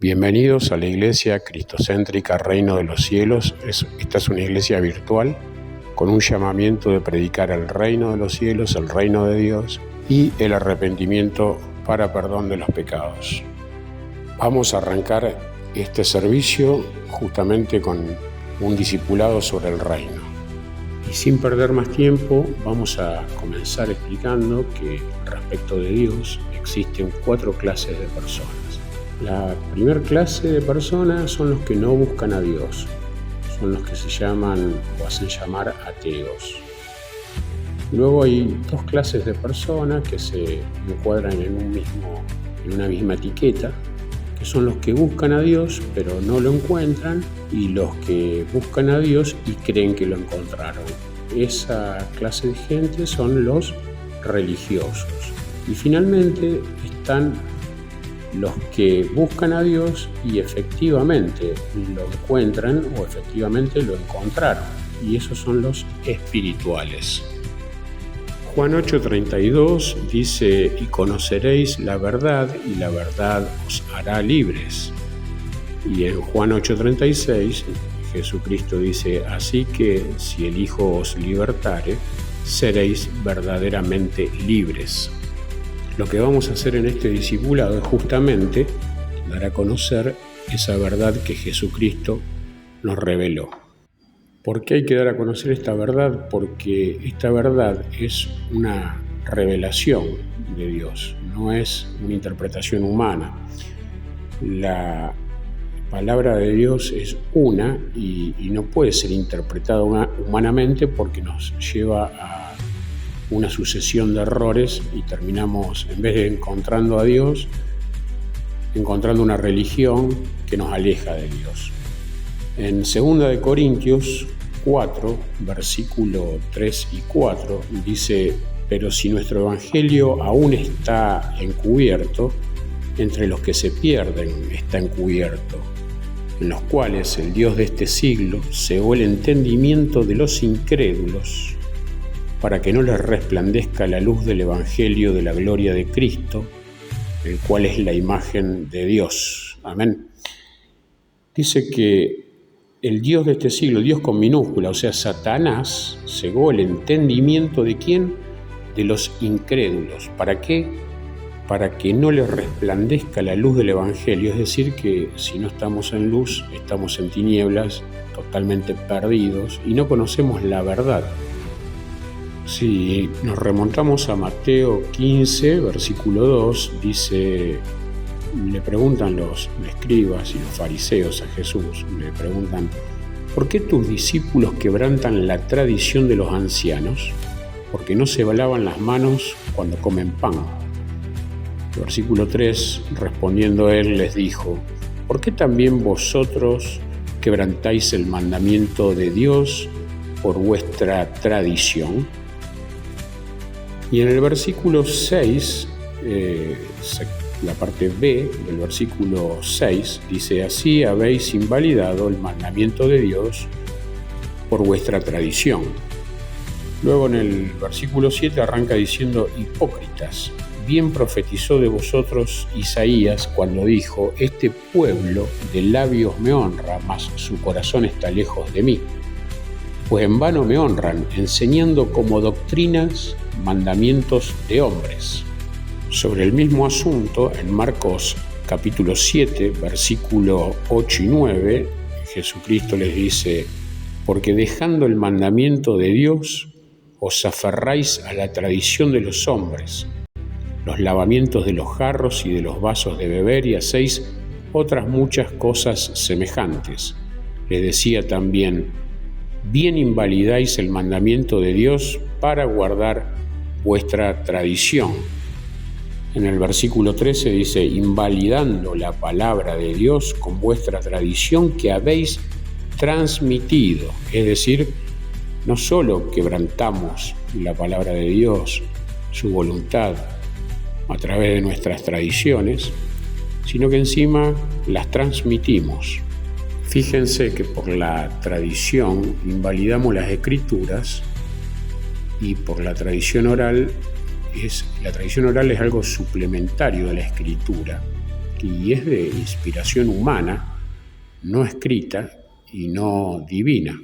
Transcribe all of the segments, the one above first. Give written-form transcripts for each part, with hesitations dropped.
Bienvenidos a la Iglesia Cristocéntrica Reino de los Cielos. Esta es una iglesia virtual con un llamamiento de predicar el reino de los cielos, el reino de Dios y el arrepentimiento para perdón de los pecados. Vamos a arrancar este servicio justamente con un discipulado sobre el reino. Y sin perder más tiempo, vamos a comenzar explicando que respecto de Dios existen 4 clases de personas. La primera clase de personas son los que no buscan a Dios, son los que se llaman o hacen llamar ateos. Luego hay 2 clases de personas que se encuadran en una misma etiqueta, que son los que buscan a Dios pero no lo encuentran, y los que buscan a Dios y creen que lo encontraron. Esa clase de gente son los religiosos. Y finalmente están los que buscan a Dios y efectivamente lo encuentran o efectivamente lo encontraron, y esos son los espirituales. Juan 8:32 dice: y conoceréis la verdad y la verdad os hará libres. Y en Juan 8:36 Jesucristo dice: así que si el Hijo os libertare, seréis verdaderamente libres. Lo que vamos a hacer en este discipulado es justamente dar a conocer esa verdad que Jesucristo nos reveló. ¿Por qué hay que dar a conocer esta verdad? Porque esta verdad es una revelación de Dios, no es una interpretación humana. La palabra de Dios es una y no puede ser interpretada humanamente, porque nos lleva a una sucesión de errores y terminamos, en vez de encontrando a Dios, encontrando una religión que nos aleja de Dios. En 2 Corintios 4, versículo 3 y 4, dice: pero si nuestro evangelio aún está encubierto, entre los que se pierden está encubierto, en los cuales el Dios de este siglo cegó el entendimiento de los incrédulos, para que no les resplandezca la luz del Evangelio de la gloria de Cristo, el cual es la imagen de Dios. Amén. Dice que el Dios de este siglo, Dios con minúscula, o sea, Satanás, cegó el entendimiento ¿de quién? De los incrédulos. ¿Para qué? Para que no les resplandezca la luz del Evangelio. Es decir, que si no estamos en luz, estamos en tinieblas, totalmente perdidos, y no conocemos la verdad. Si nos remontamos a Mateo 15, versículo 2, dice, le preguntan los escribas y los fariseos a Jesús, le preguntan: ¿por qué tus discípulos quebrantan la tradición de los ancianos? Porque no se lavan las manos cuando comen pan. El versículo 3, respondiendo él, les dijo: ¿por qué también vosotros quebrantáis el mandamiento de Dios por vuestra tradición? Y en el versículo 6, la parte B del versículo 6, dice: así habéis invalidado el mandamiento de Dios por vuestra tradición. Luego en el versículo 7 arranca diciendo: hipócritas, bien profetizó de vosotros Isaías cuando dijo: este pueblo de labios me honra, mas su corazón está lejos de mí. Pues en vano me honran, enseñando como doctrinas mandamientos de hombres. Sobre el mismo asunto, en Marcos capítulo 7, versículo 8 y 9, Jesucristo les dice: porque dejando el mandamiento de Dios, os aferráis a la tradición de los hombres, los lavamientos de los jarros y de los vasos de beber, y hacéis otras muchas cosas semejantes. Les decía también: bien invalidáis el mandamiento de Dios para guardar vuestra tradición. En el versículo 13 dice: invalidando la palabra de Dios con vuestra tradición que habéis transmitido. Es decir, no solo quebrantamos la palabra de Dios, su voluntad, a través de nuestras tradiciones, sino que encima las transmitimos. Fíjense que por la tradición invalidamos las escrituras, y por la tradición oral es algo suplementario de la escritura, y es de inspiración humana, no escrita y no divina.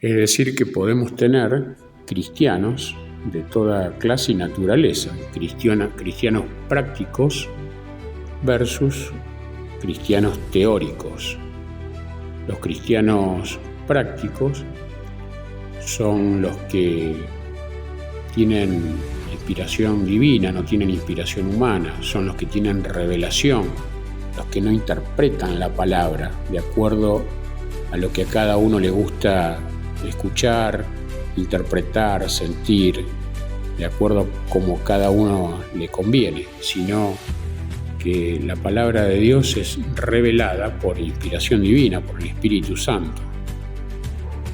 Es decir, que podemos tener cristianos de toda clase y naturaleza, cristianos prácticos versus cristianos teóricos. Los cristianos prácticos son los que tienen inspiración divina, no tienen inspiración humana, son los que tienen revelación, los que no interpretan la palabra de acuerdo a lo que a cada uno le gusta escuchar, interpretar, sentir, de acuerdo a como cada uno le conviene, sino que la palabra de Dios es revelada por inspiración divina, por el Espíritu Santo.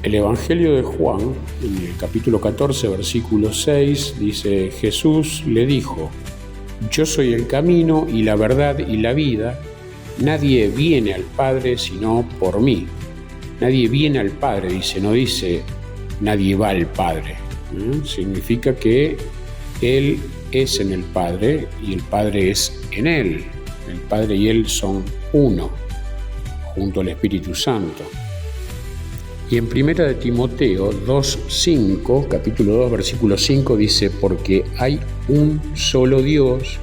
El Evangelio de Juan, en el capítulo 14, versículo 6, dice: Jesús le dijo: Yo soy el camino y la verdad y la vida, nadie viene al Padre sino por mí. Nadie viene al Padre, no dice nadie va al Padre. Significa que Él es en el Padre y el Padre es en Él. El Padre y Él son uno, junto al Espíritu Santo. Y en 1 de Timoteo 2:5, capítulo 2, versículo 5, dice: Porque hay un solo Dios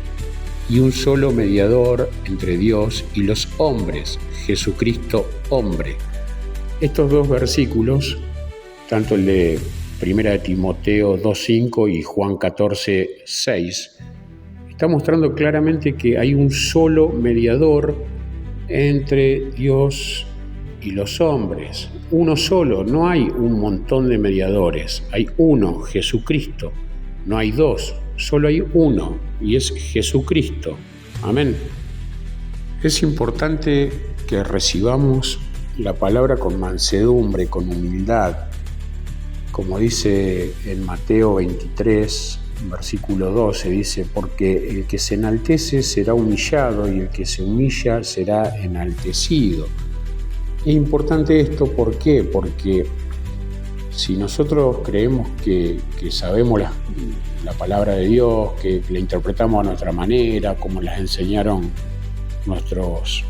y un solo mediador entre Dios y los hombres, Jesucristo hombre. Estos dos versículos, tanto el de 1 de Timoteo 2:5 y Juan 14:6, está mostrando claramente que hay un solo mediador entre Dios y los hombres. Uno solo, no hay un montón de mediadores, hay uno, Jesucristo. No hay dos, solo hay uno, y es Jesucristo. Amén. Es importante que recibamos la palabra con mansedumbre, con humildad, como dice en Mateo 23, versículo 12, dice: Porque el que se enaltece será humillado y el que se humilla será enaltecido. Es importante esto, ¿por qué? Porque si nosotros creemos que sabemos la palabra de Dios, que la interpretamos a nuestra manera, como las enseñaron nuestros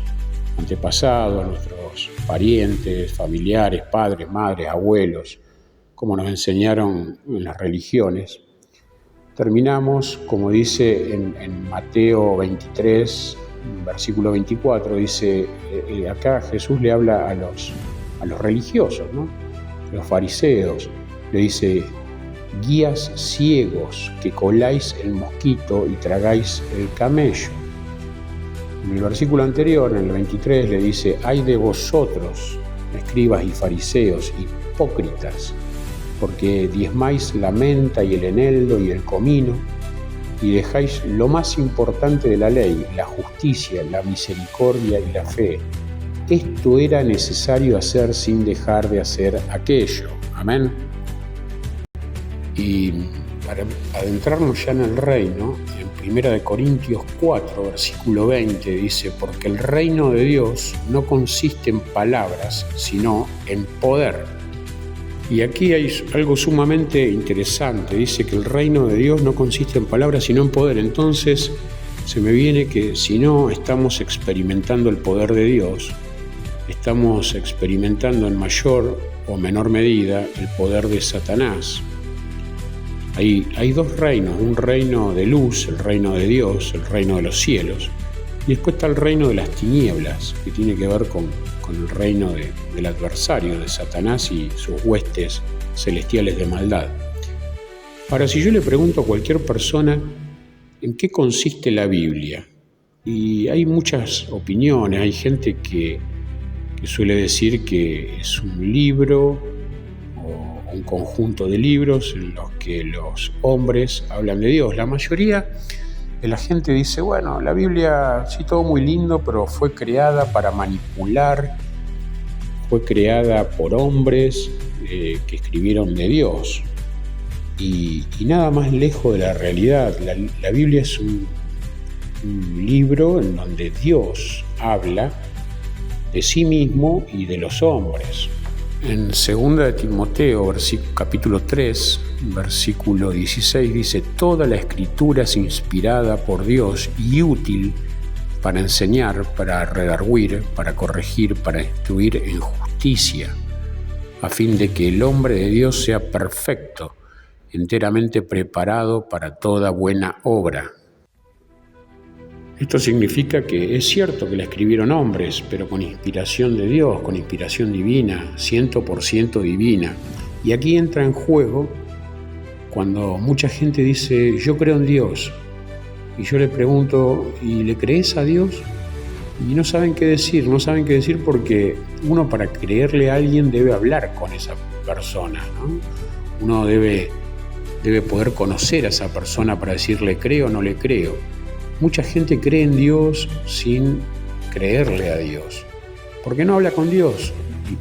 antepasados, nuestros parientes, familiares, padres, madres, abuelos, como nos enseñaron en las religiones, terminamos, como dice en Mateo 23, versículo 24, dice, acá Jesús le habla a los religiosos, ¿no? Los fariseos, le dice: guías ciegos que coláis el mosquito y tragáis el camello. En el versículo anterior, en el 23, le dice: ay de vosotros, escribas y fariseos, hipócritas, porque diezmáis la menta y el eneldo y el comino, y dejáis lo más importante de la ley, la justicia, la misericordia y la fe. Esto era necesario hacer sin dejar de hacer aquello. Amén. Y para adentrarnos ya en el reino, en 1 Corintios 4, versículo 20, dice: porque el reino de Dios no consiste en palabras, sino en poder. Y aquí hay algo sumamente interesante. Dice que el reino de Dios no consiste en palabras, sino en poder. Entonces se me viene que si no estamos experimentando el poder de Dios, estamos experimentando en mayor o menor medida el poder de Satanás. Hay dos reinos: un reino de luz, el reino de Dios, el reino de los cielos, y después está el reino de las tinieblas, que tiene que ver con el reino del adversario, de Satanás y sus huestes celestiales de maldad. Ahora, si yo le pregunto a cualquier persona en qué consiste la Biblia, y hay muchas opiniones, hay gente que suele decir que es un libro o un conjunto de libros en los que los hombres hablan de Dios. La mayoría de la gente dice: bueno, la Biblia sí, todo muy lindo, pero fue creada para manipular, fue creada por hombres que escribieron de Dios, y nada más lejos de la realidad. La Biblia es un libro en donde Dios habla de sí mismo y de los hombres. En 2 de Timoteo, capítulo 3, versículo 16, dice: toda la escritura es inspirada por Dios y útil para enseñar, para redarguir, para corregir, para instruir en justicia, a fin de que el hombre de Dios sea perfecto, enteramente preparado para toda buena obra. Esto significa que es cierto que la escribieron hombres, pero con inspiración de Dios, con inspiración divina, 100% divina. Y aquí entra en juego cuando mucha gente dice, yo creo en Dios. Y yo le pregunto, ¿y le crees a Dios? Y no saben qué decir porque uno para creerle a alguien debe hablar con esa persona, ¿no? Uno debe poder conocer a esa persona para decirle creo o no le creo. Mucha gente cree en Dios sin creerle a Dios, porque no habla con Dios.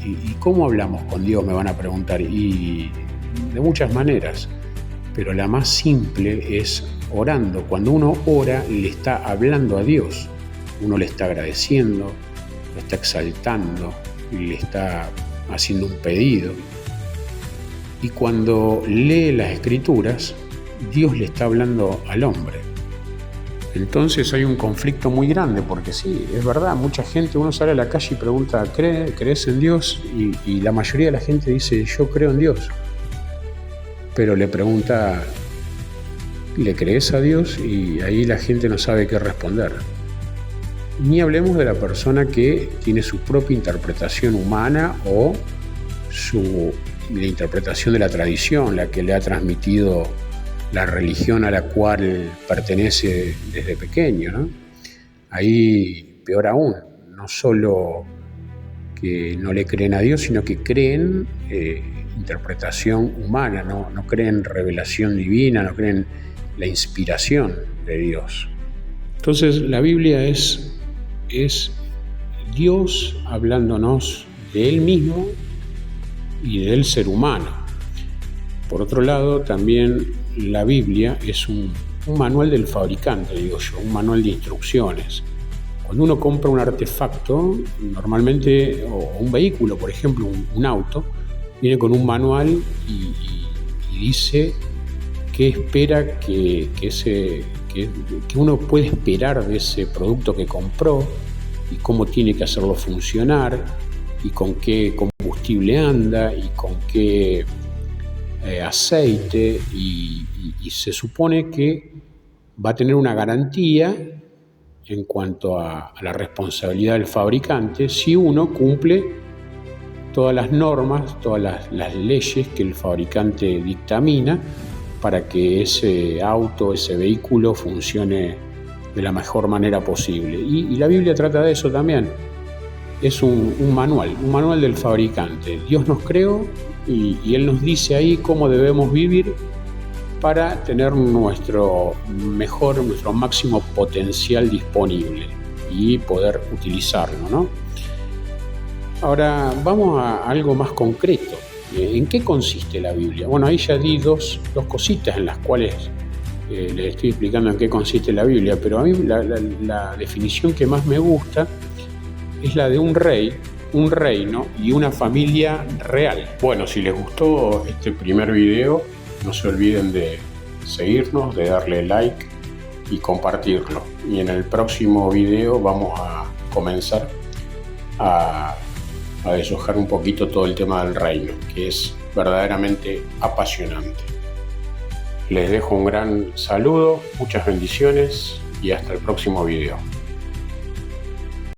¿Y cómo hablamos con Dios? Me van a preguntar. Y de muchas maneras, pero la más simple es orando. Cuando uno ora, le está hablando a Dios. Uno le está agradeciendo, lo está exaltando, le está haciendo un pedido. Y cuando lee las Escrituras, Dios le está hablando al hombre. Entonces hay un conflicto muy grande, porque sí, es verdad, mucha gente, uno sale a la calle y pregunta, ¿crees en Dios? Y la mayoría de la gente dice, yo creo en Dios. Pero le pregunta, ¿le crees a Dios? Y ahí la gente no sabe qué responder. Ni hablemos de la persona que tiene su propia interpretación humana o la interpretación de la tradición, la que le ha transmitido la religión a la cual pertenece desde pequeño, ¿no? Ahí, peor aún, no solo que no le creen a Dios, sino que creen interpretación humana, no creen revelación divina, no creen la inspiración de Dios. Entonces, la Biblia es Dios hablándonos de Él mismo y del ser humano. Por otro lado, también la Biblia es un manual del fabricante, digo yo, un manual de instrucciones. Cuando uno compra un artefacto, normalmente, o un vehículo, por ejemplo, un auto, viene con un manual y dice qué espera que uno puede esperar de ese producto que compró y cómo tiene que hacerlo funcionar y con qué combustible anda y con qué aceite y se supone que va a tener una garantía en cuanto a la responsabilidad del fabricante si uno cumple todas las normas, todas las leyes que el fabricante dictamina para que ese auto, ese vehículo funcione de la mejor manera posible. Y la Biblia trata de eso también. Es un manual del fabricante. Dios nos creó y Él nos dice ahí cómo debemos vivir para tener nuestro máximo potencial disponible y poder utilizarlo, ¿no? Ahora vamos a algo más concreto. ¿En qué consiste la Biblia? Bueno, ahí ya di dos cositas en las cuales les estoy explicando en qué consiste la Biblia, pero a mí la definición que más me gusta es la de un rey, un reino y una familia real. Bueno, si les gustó este primer video, no se olviden de seguirnos, de darle like y compartirlo. Y en el próximo video vamos a comenzar a deshojar un poquito todo el tema del reino, que es verdaderamente apasionante. Les dejo un gran saludo, muchas bendiciones y hasta el próximo video.